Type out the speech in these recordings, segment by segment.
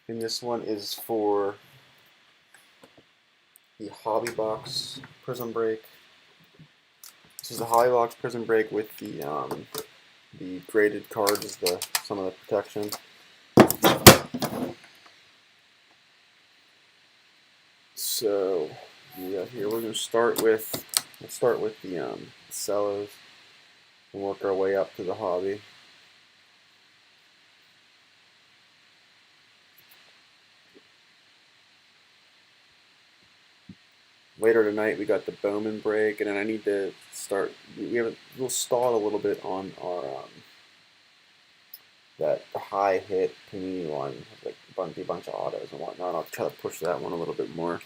And this one is for the Hobby Box Prizm break. This is the Hobby Box Prizm break with the graded cards as some of the protection. So yeah, here we're gonna start with the cellos and work our way up to the hobby. Later tonight we got the Bowman break, and then I need to start. We have we'll stall a little bit on our that high hit Panini one, like a bunch of autos and whatnot. I'll try to push that one a little bit more.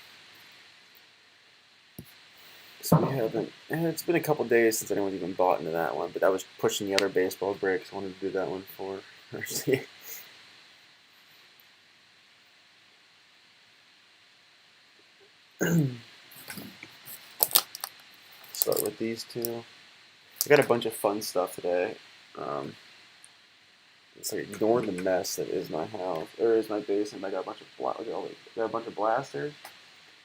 So we haven't. It's been a couple days since anyone's even bought into that one, but I was pushing the other baseball breaks. I wanted to do that one for Mercy. Start with these two. I got a bunch of fun stuff today. It's like ignore the mess that is my house or is my basement. I got a bunch of blasters.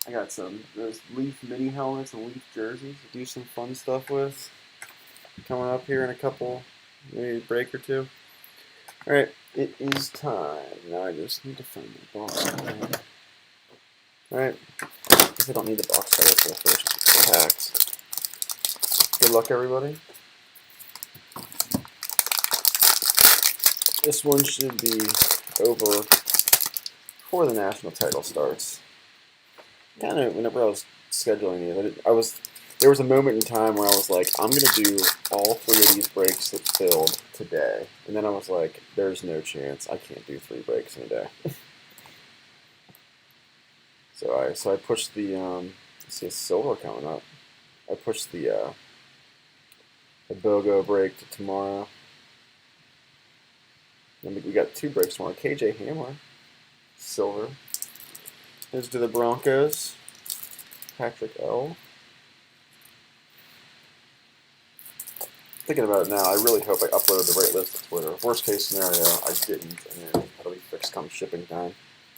I got those Leaf mini helmets and Leaf jerseys to do some fun stuff with. Coming up here in a couple, maybe a break or two. All right, it is time. Now I just need to find my box. All right, I guess I don't need the box cutter for the first packs. Good luck, everybody. This one should be over before the national title starts. Kind of whenever I was scheduling these, there was a moment in time where I was like, I'm gonna do all 3 of these breaks that filled today, and then I was like, there's no chance I can't do 3 breaks in a day. so I pushed the see a silver coming up. I pushed the BOGO break to tomorrow. Then we got 2 breaks tomorrow. KJ Hamler, silver. Here's to the Broncos. Patrick L. Thinking about it now, I really hope I uploaded the right list to Twitter. Worst case scenario, I didn't, and then that'll be fixed come shipping time.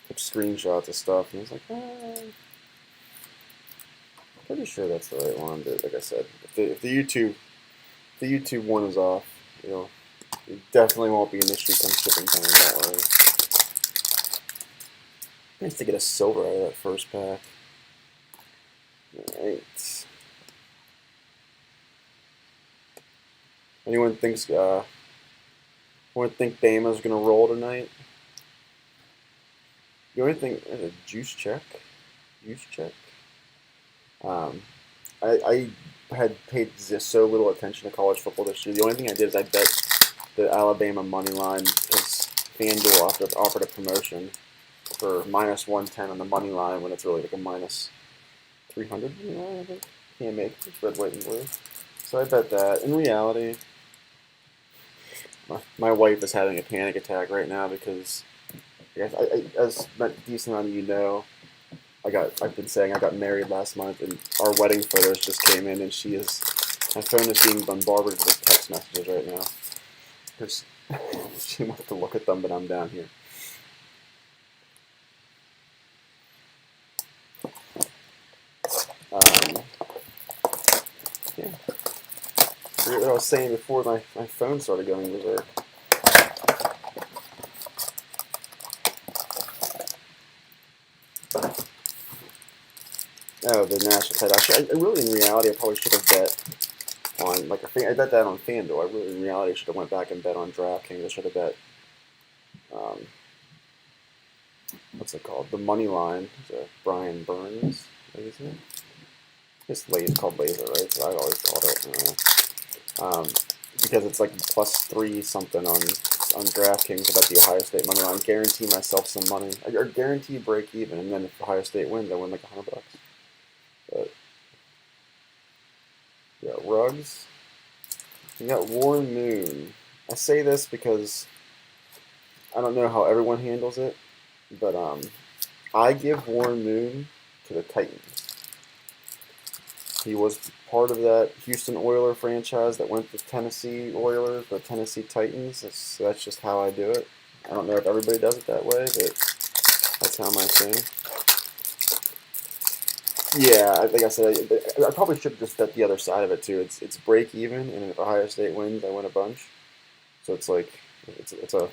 Took screenshots of stuff, and I was like, pretty sure that's the right one. But like I said, if the YouTube one is off, it definitely won't be an issue come shipping time. Don't worry. Nice to get a silver out of that first pack. All right. Anyone think Bama's gonna roll tonight? The only thing is a juice check. I had paid so little attention to college football this year. The only thing I did is I bet the Alabama money line because FanDuel offered a promotion for -110 on the money line when it's really like a -300. I think can't make it's red, white, and blue. So I bet that. In reality, my wife is having a panic attack right now because, as a decent amount of you know, I've been saying I got married last month, and our wedding photos just came in, and my phone is being bombarded with text messages right now. Because she wants to look at them, but I'm down here. Yeah. I forget what I was saying before my phone started going berserk. Oh, the national title. I really, in reality, I probably should have bet on, I bet that on FanDuel. I really, in reality, should have went back and bet on DraftKings. I should have bet, what's it called? The money line. Brian Burns, what is it? It's called Laser, right? So I always called it. Because it's like +3 something on DraftKings about the Ohio State money line. Guarantee myself some money. Or guarantee break even, and then if Ohio State wins, I win like $100. But yeah, Ruggs. You got Warren Moon. I say this because I don't know how everyone handles it, but I give Warren Moon to the Titans. He was part of that Houston Oiler franchise that went to Tennessee Oilers, the Tennessee Titans. That's just how I do it. I don't know if everybody does it that way, but how am I saying? Yeah, like I said, I probably should have just bet the other side of it too. It's break even, and if Ohio State wins, I win a bunch. So it's like it's a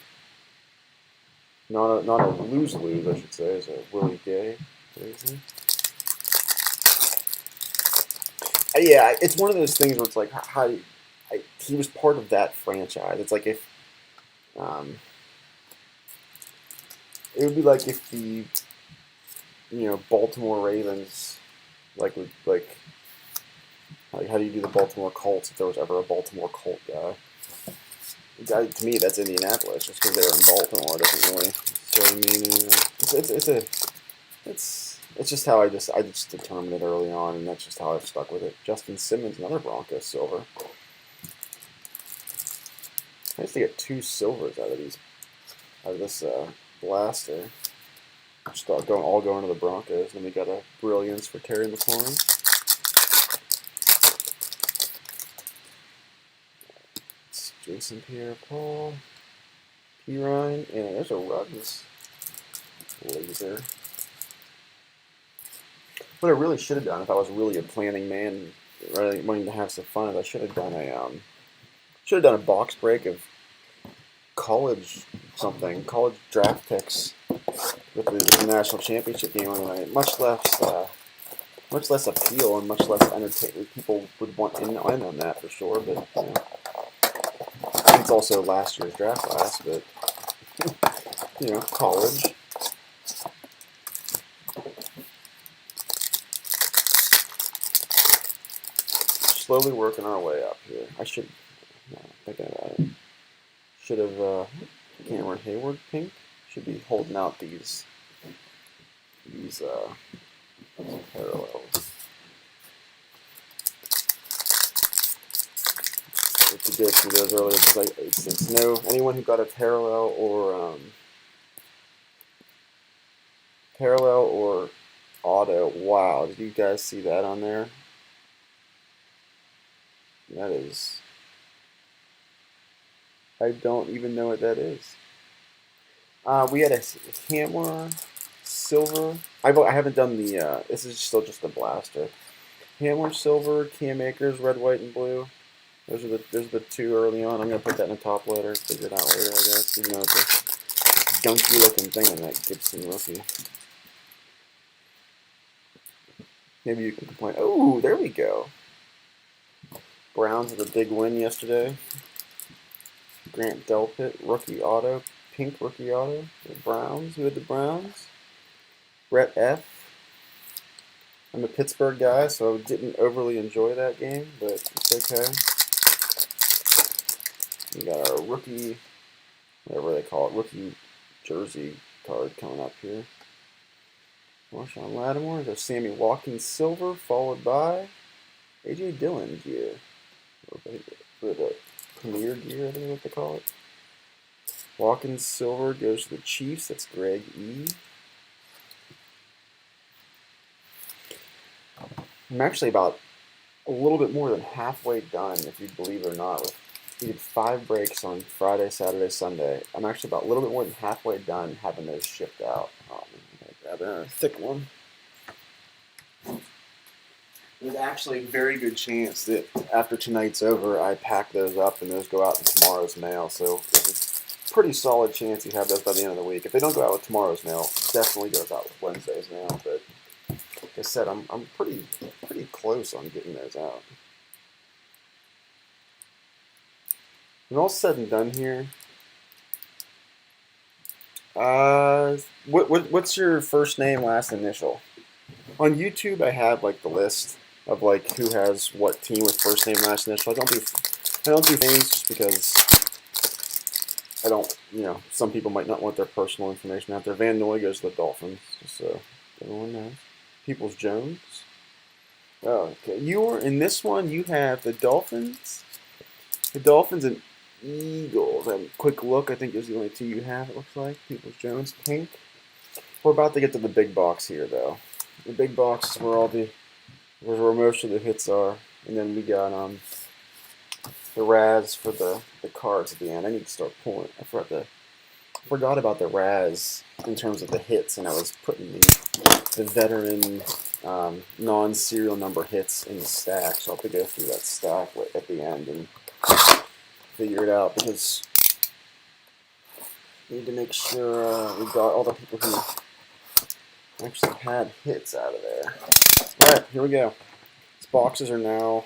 not a lose lose, I should say. It's a Willie Gay. Yeah, it's one of those things where it's like how he was part of that franchise. It's like if it would be like if the Baltimore Ravens like how do you do the Baltimore Colts if there was ever a Baltimore Colt guy? To me, that's Indianapolis. Just because they're in Baltimore doesn't really mean anything. It's just how I just determined it early on, and that's just how I've stuck with it. Justin Simmons, another Broncos silver. I used to get 2 silvers out of this blaster. Just all going to the Broncos. And then we got a brilliance for Terry McLaurin. It's Jason Pierre-Paul, P. Ryan, and there's a Ruggs laser. What I really should have done, if I was really a planning man, really wanting to have some fun, is I should have done a box break of college draft picks with the national championship game on the night. Much less appeal and much less entertainment. People would want in on that for sure, but it's also last year's draft class. But college. Slowly working our way up here. I should. Thinking about it. Should have Cameron Hayward pink. Should be holding out these parallels. To get through those earlier, because it's no anyone who got a parallel or auto. Wow, did you guys see that on there? That is. I don't even know what that is. We had a Hammer silver. I haven't done the. This is still just a blaster. Hammer silver, Cam Akers, red, white, and blue. Those are the 2 early on. I'm gonna put that in the top loader. Figure it out later, I guess. Even though it's a gunky looking thing on that Gibson rookie. Maybe you can complain. Oh, there we go. Browns with a big win yesterday. Grant Delpit, rookie auto, pink rookie auto. The Browns. Who had the Browns? Brett F. I'm a Pittsburgh guy, so I didn't overly enjoy that game, but it's okay. We got our rookie, whatever they call it, rookie jersey card coming up here. Marshawn Lattimore. There's Sammy Watkins silver, followed by A.J. Dillon gear. For the premier gear, I think is what they call it. Watkins silver goes to the Chiefs. That's Greg E. I'm actually about a little bit more than halfway done, if you believe it or not. We did 5 breaks on Friday, Saturday, Sunday. I'm actually about a little bit more than halfway done having those shipped out. I'm gonna grab a thick one. There's actually a very good chance that after tonight's over, I pack those up and those go out in tomorrow's mail. So there's a pretty solid chance you have those by the end of the week. If they don't go out with tomorrow's mail, it definitely goes out with Wednesday's mail. But like I said, I'm pretty close on getting those out. When all said and done here, what's your first name, last initial? On YouTube, I have like the list of like who has what team with first name, last initial. I don't do names just because I don't. Some people might not want their personal information out there. Van Noy goes to the Dolphins, just so everyone knows. Peoples Jones. Oh, okay. In this one, you have the Dolphins. The Dolphins and Eagles. A quick look. I think there's the only 2 you have. It looks like Peoples Jones, pink. We're about to get to the big box here, though. The big box is where most of the hits are, and then we got the Raz for the cards at the end. I need to start pulling. I forgot forgot about the Raz in terms of the hits, and I was putting the veteran non-serial number hits in the stack, so I'll have to go through that stack at the end and figure it out, because we need to make sure we got all the people who actually had hits out of there. Alright, here we go. These boxes are now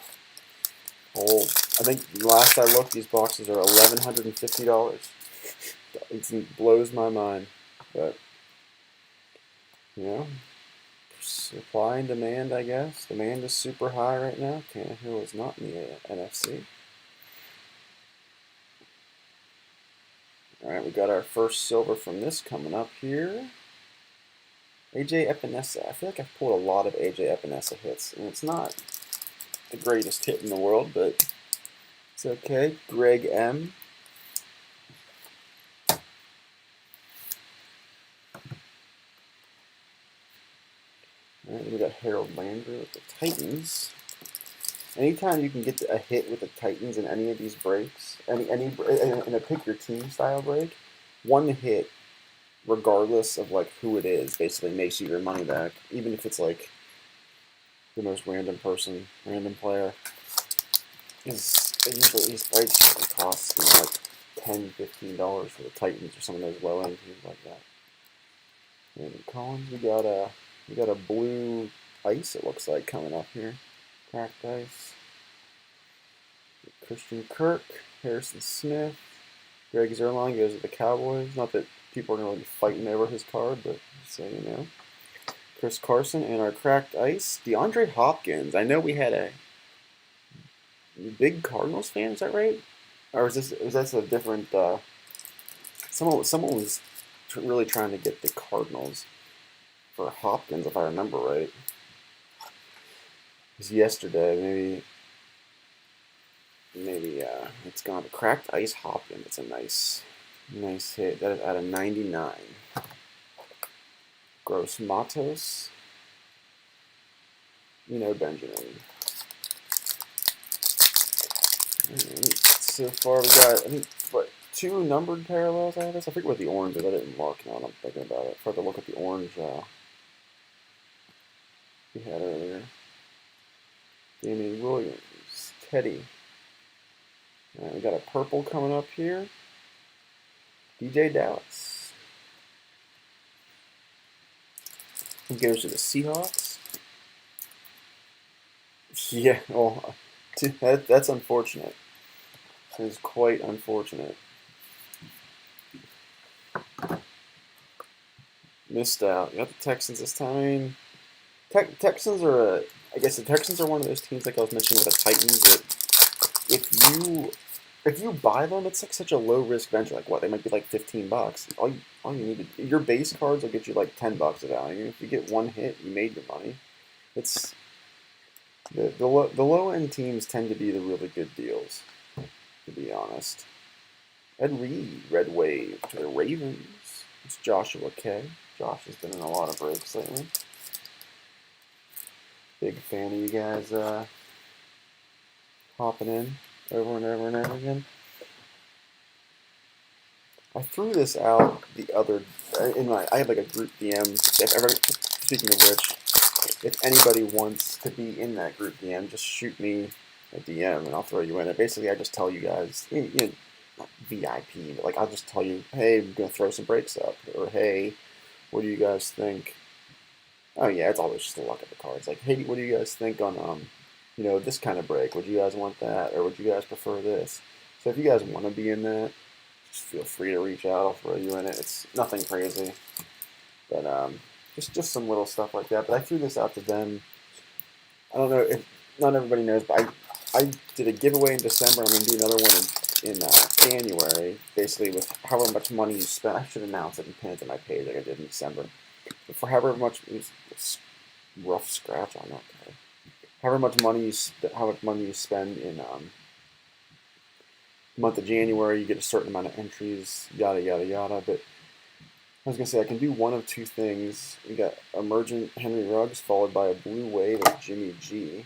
old. I think last I looked, these boxes are $1,150. It blows my mind, but you know, supply and demand, I guess. Demand is super high right now. Tannehill is not in the NFC. Alright, we got our first silver from this coming up here. AJ Epinesa. I feel like I've pulled a lot of AJ Epinesa hits, and it's not the greatest hit in the world, but it's okay. Greg M. Alright, we got Harold Landry with the Titans. Anytime you can get a hit with the Titans in any of these breaks, in a pick your team style break, one hit, regardless of like who it is, basically makes you your money back, even if it's like the most random person, random player. Usually these breaks cost like $10-15 for the Titans or some of those low end teams like that. And Collins, we got a blue ice, it looks like, coming up here. Cracked ice. Christian Kirk, Harrison Smith, Greg Zerline goes to the Cowboys. Not that people are going to be fighting over his card, but just so you know. Chris Carson, and our cracked ice, DeAndre Hopkins. I know we had a big Cardinals fan, is that right? Or is that a different? Someone was really trying to get the Cardinals for Hopkins, if I remember right. It was yesterday, maybe it's gone to cracked ice Hopkins. It's a nice hit. That is out of 99. Gross Matos. Benjamin. So far we got, I think, what, 2 numbered parallels out of this? I forget what the orange is. I didn't look now I'm thinking about it. I had to look at the orange we had earlier. Damian Williams. Teddy. Alright, we got a purple coming up here. DJ Dallas. He goes to the Seahawks. Yeah, well, that's unfortunate. It is quite unfortunate. Missed out. You got the Texans this time. Texans are I guess the Texans are one of those teams, like I was mentioning with the Titans, that if you buy them, it's like such a low risk venture. Like what? They might be like $15. All you need your base cards will get you like $10 a value. If you get one hit, you made your money. It's the low end teams tend to be the really good deals, to be honest. Ed Reed, Red Wave to the Ravens. It's Joshua K. Josh has been in a lot of breaks lately. Big fan of you guys hopping in over and over and over again. I threw this out the other I have like a group DM. Speaking of which, if anybody wants to be in that group DM, just shoot me a DM and I'll throw you in it. Basically, I just tell you guys, not VIP, but like I'll just tell you, hey, I'm gonna throw some breaks up, or hey, what do you guys think? Oh yeah, it's always just the luck of the cards. Like, hey, what do you guys think on this kind of break? Would you guys want that, or would you guys prefer this? So if you guys want to be in that, just feel free to reach out. I'll throw you in it. It's nothing crazy, but just some little stuff like that. But I threw this out to them. I don't know if not everybody knows, but I did a giveaway in December. I'm gonna do another one in January, basically with however much money you spend. I should announce it and pin it to my page like I did in December. But for however much, it's rough scratch on that guy. However much money you spend in the month of January, you get a certain amount of entries, yada yada yada. But I was gonna say I can do one of two things. We got Emergent Henry Ruggs followed by a Blue Wave of Jimmy G.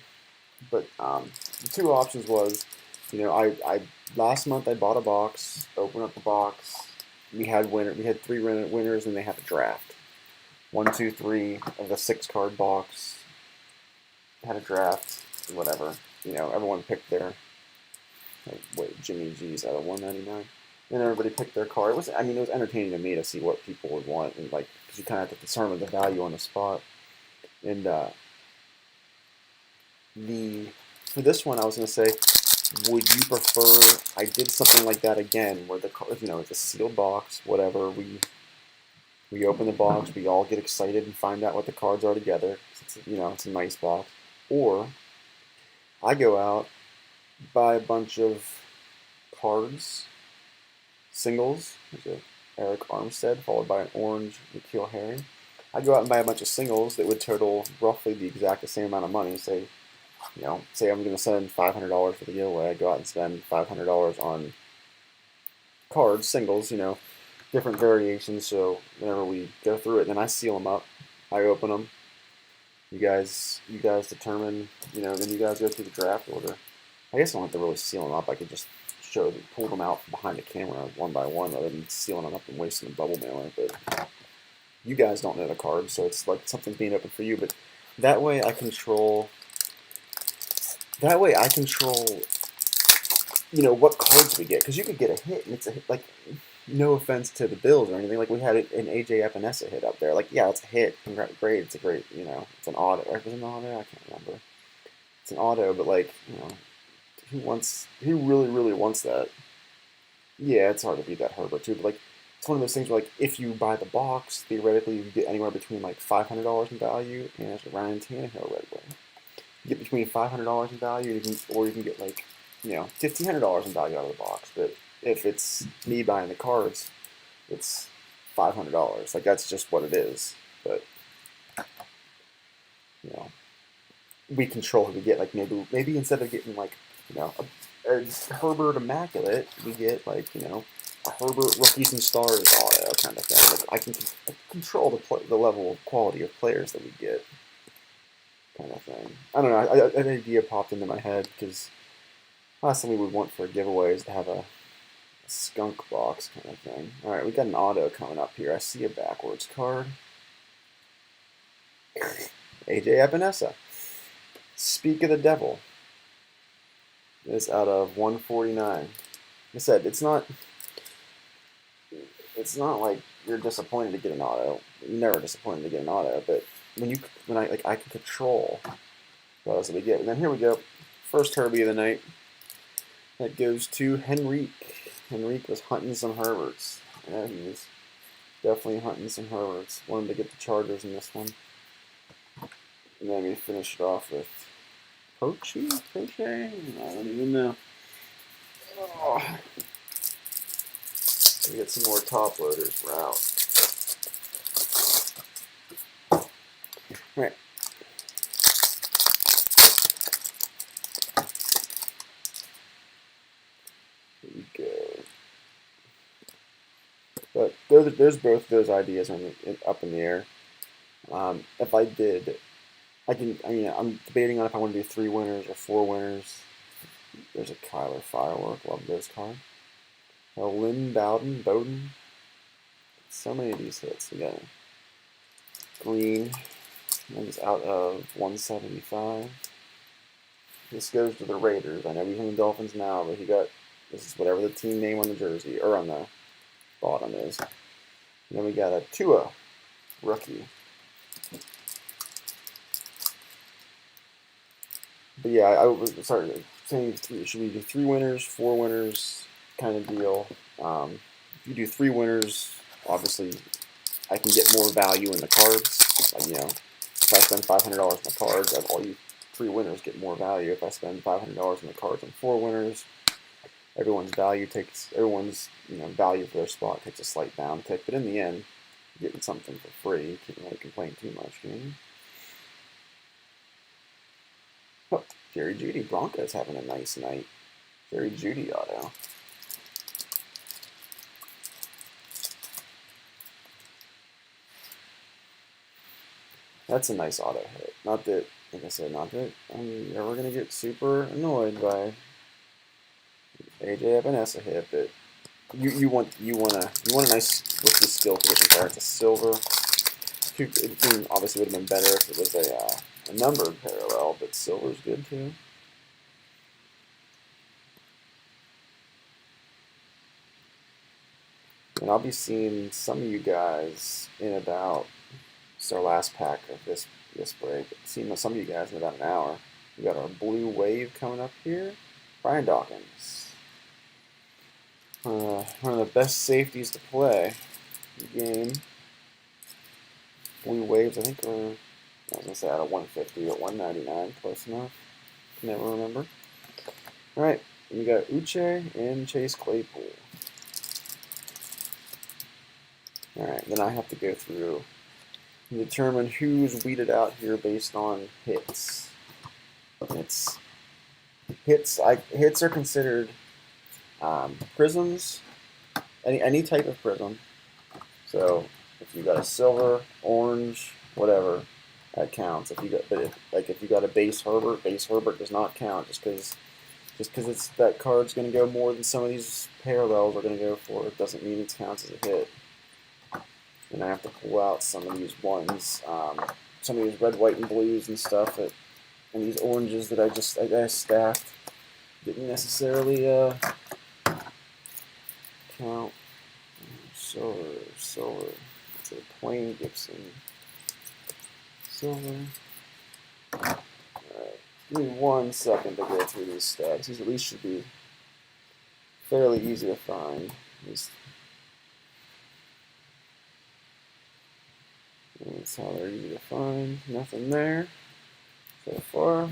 But the two options was, I last month I bought a box, opened up the box, we had 3 winners, and they had a draft. 1, 2, 3 of the 6-card box had a draft, whatever. Everyone picked their Jimmy G's out of 199. And everybody picked their card. It was entertaining to me to see what people would want, and because you kind of have to determine the value on the spot. And for this one, I was gonna say, would you prefer I did something like that again, where it's a sealed box, whatever. We open the box, we all get excited and find out what the cards are together. It's a nice box. Or I go out, buy a bunch of cards, singles. There's a Eric Armstead, followed by an orange Nikhil Harry. I go out and buy a bunch of singles that would total roughly the exact same amount of money. Say I'm going to spend $500 for the giveaway. I go out and spend $500 on cards, singles, different variations. So whenever we go through it, then I seal them up. I open them. You guys determine, then you guys go through the draft order. I guess I don't have to really seal them up. I could just pull them out behind the camera one by one rather than sealing them up and wasting a bubble mailer. But you guys don't know the cards, so it's like something's being open for you. But that way I control, what cards we get. Because you could get a hit, and it's a hit, no offense to the Bills or anything. We had an AJ Epinesa hit up there. Yeah, it's a hit. Great. It's a great, it's an auto. Was it an auto? I can't remember. It's an auto, but who really, really wants that? Yeah, it's hard to beat that Herbert too. But it's one of those things where if you buy the box, theoretically you get anywhere between $500 in value and as a Ryan Tannehill red wing. You get between $500 in value, or you can get $1,500 in value out of the box. But if it's me buying the cards, it's $500. That's just what it is. But we control who we get. Maybe instead of getting a Herbert Immaculate, we get a Herbert Rookies and Stars auto kind of thing. I can control the level of quality of players that we get, kind of thing. I don't know. An idea popped into my head because last thing we would want for a giveaway is to have a skunk box kind of thing. All right, we got an auto coming up here. I see a backwards card. AJ Epinesa. Speak of the devil. Is out of 149. Like I said, it's not like you're disappointed to get an auto. You're never disappointed to get an auto, but I can control what else we get. And then here we go. First Herbie of the night. That goes to Henrique. Henrique was hunting some Herberts. Yeah, he was definitely hunting some Herberts. Wanted to get the Chargers in this one. And then we finished it off with Poche? I don't even know. Oh. We get some more top loaders. We're out. Alright. Here we go. But there's both those ideas up in the air. If I did, I'm debating on if I want to do 3 winners or 4 winners. There's a Kyler Firework. Love those cards. Lynn Bowden. So many of these hits. We got Green. That is out of 175. This goes to the Raiders. I know he's in the Dolphins now, but this is whatever the team name on the jersey, or on the bottom is. And then we got a Tua rookie. But yeah, I was saying, should we do 3 winners, 4 winners kind of deal? If you do 3 winners, obviously I can get more value in the cards. If I spend $500 on the cards, all you 3 winners get more value. If I spend $500 on the cards on 4 winners, everyone's value for their spot takes a slight downtick. But in the end, you're getting something for free. You can't really complain too much, can you? Oh, Jerry Jeudy. Broncos having a nice night. Jerry Jeudy auto. That's a nice auto hit. Not that I'm ever going to get super annoyed by AJ Epinesa hit, but you want a nice rookie skill position card. It's a silver. It obviously would have been better if it was a numbered parallel, but silver's good too. And I'll be seeing some of you guys in about, it's our last pack of this break. Seeing some of you guys in about an hour. We got our blue wave coming up here. Brian Dawkins. One of the best safeties to play in the game. Blue waves, I think are, I was gonna say out of 150 or 199, close enough. Never remember. Alright, we got Uche and Chase Claypool. Alright, then I have to go through and determine who's weeded out here based on hits. Hits are considered prisms, any type of prism. So if you got a silver, orange, whatever, that counts. If you got a base Herbert does not count just because it's that card's going to go more than some of these parallels are going to go for. It doesn't mean it counts as a hit. And I have to pull out some of these ones, some of these red, white, and blues and stuff, and these oranges that I stacked didn't necessarily count. Silver. It's a plain Gibson. Silver. Alright, give me 1 second to go through these stacks. These at least should be fairly easy to find. That's how they're easy to find. Nothing there so far.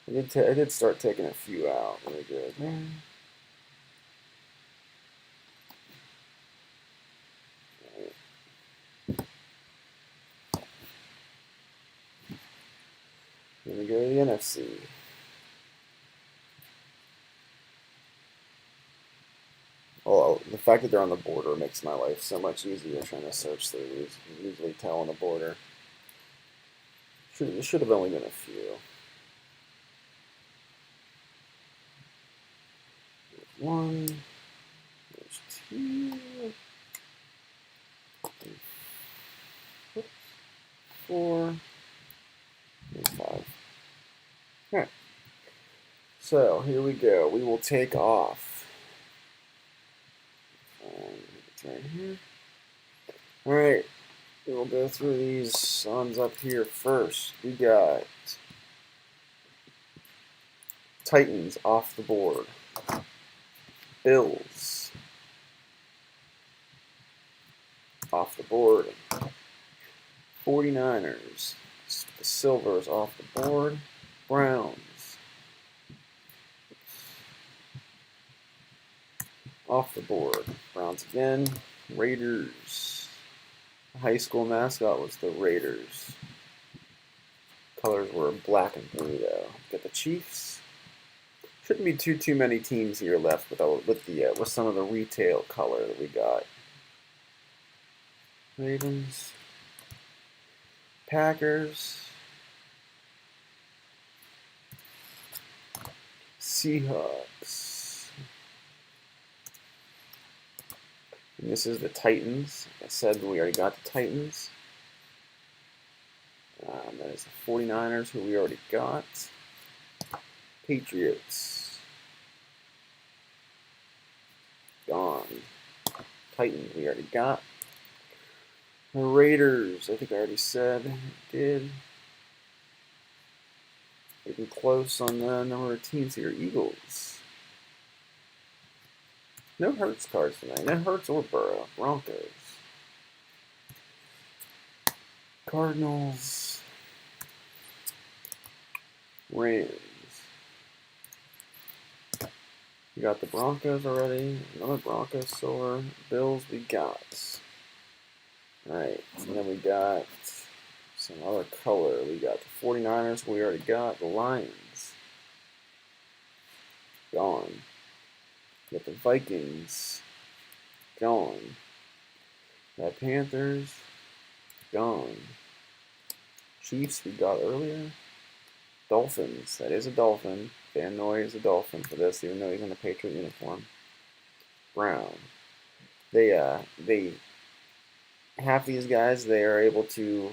I did start taking a few out. Really good. Then we go to the NFC. Well, the fact that they're on the border makes my life so much easier trying to search through these. You can usually tell on the border. There should have only been a few. There's 1, there's 2, 3, 4, and 5. Alright. So here we go. We will take off. Right here. Alright. We'll go through these sons up here first. We got Titans off the board. Bills off the board. 49ers. The Silvers off the board. Browns off the board. Browns again. Raiders. The high school mascot was the Raiders. Colors were black and blue though. Got the Chiefs. Shouldn't be too many teams here left with some of the retail color that we got. Ravens. Packers. Seahawks. And this is the Titans. Like I said, we already got the Titans. That is the 49ers, who we already got. Patriots. Gone. Titans, we already got. The Raiders, I think I already said. Did. Getting close on the number of teams here. Eagles. No Hurts cards tonight. No Hurts or Burrow. Broncos. Cardinals. Rams. We got the Broncos already. Another Broncos silver. Bills we got. Alright, and then we got some other color. We got the 49ers we already got. The Lions. Gone. We got the Vikings. Gone. The Panthers. Gone. Chiefs we got earlier. Dolphins. That is a Dolphin. Van Noy is a Dolphin for this, even though he's in a Patriot uniform. Brown. They half these guys, they are able to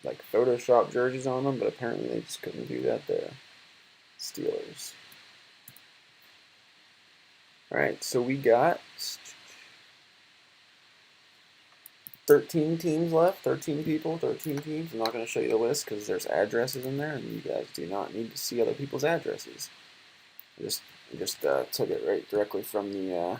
like Photoshop jerseys on them, but apparently they just couldn't do that there. Steelers. All right, so we got 13 teams left, 13 people, 13 teams. I'm not going to show you the list because there's addresses in there, and you guys do not need to see other people's addresses. I just took it right directly from the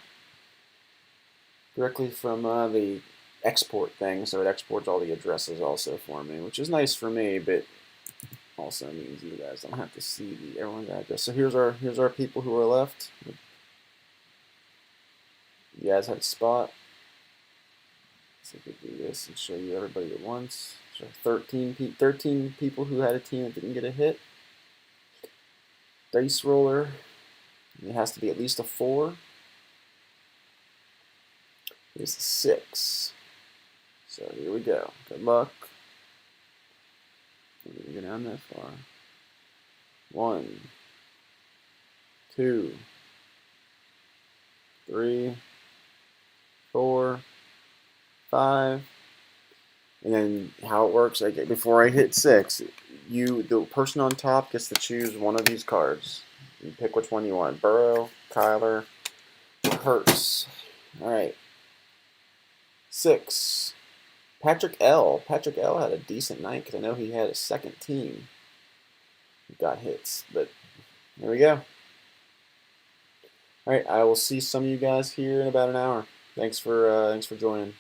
export thing, so it exports all the addresses also for me, which is nice for me, but also means you guys don't have to see everyone's address. So here's our people who are left. You guys had a spot. So we could do this and show you everybody at once. So 13 people who had a team that didn't get a hit. Dice roller. It has to be at least a 4. Here's a 6. So here we go. Good luck. We didn't go down that far. 1, 2, 3, 4, 5. And then how it works, like before I hit 6, the person on top gets to choose one of these cards. You pick which one you want. Burrow, Kyler, Hurts. All right. 6. Patrick L. Patrick L had a decent night because I know he had a second team who got hits. But there we go. All right, I will see some of you guys here in about an hour. Thanks for joining.